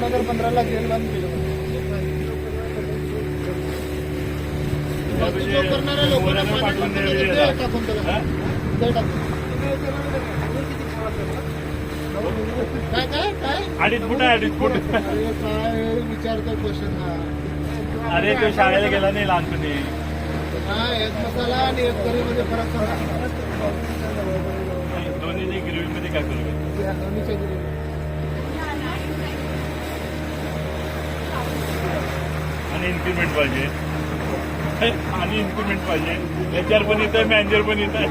2015 gel बंद केलं. करणाऱ्या लोकांना टाकून त्याला काय काय काय 2.5 फूट आहे 2.5 फूट. काय विचारतो क्वेश्चन ना. अरे तो शाळेला गेला नाही लहानपणी. एक मसाला आणि एक करीमध्ये फरक करा. दोन्ही ग्रेव्हीमध्ये काय करू? दोन्हीच्या ग्रेव्ही आणि इन्क्रीमेंट पाहिजे. आणि इन्क्रीमेंट पाहिजे. HR पण येत आहे, मॅनेजर पण येत आहे.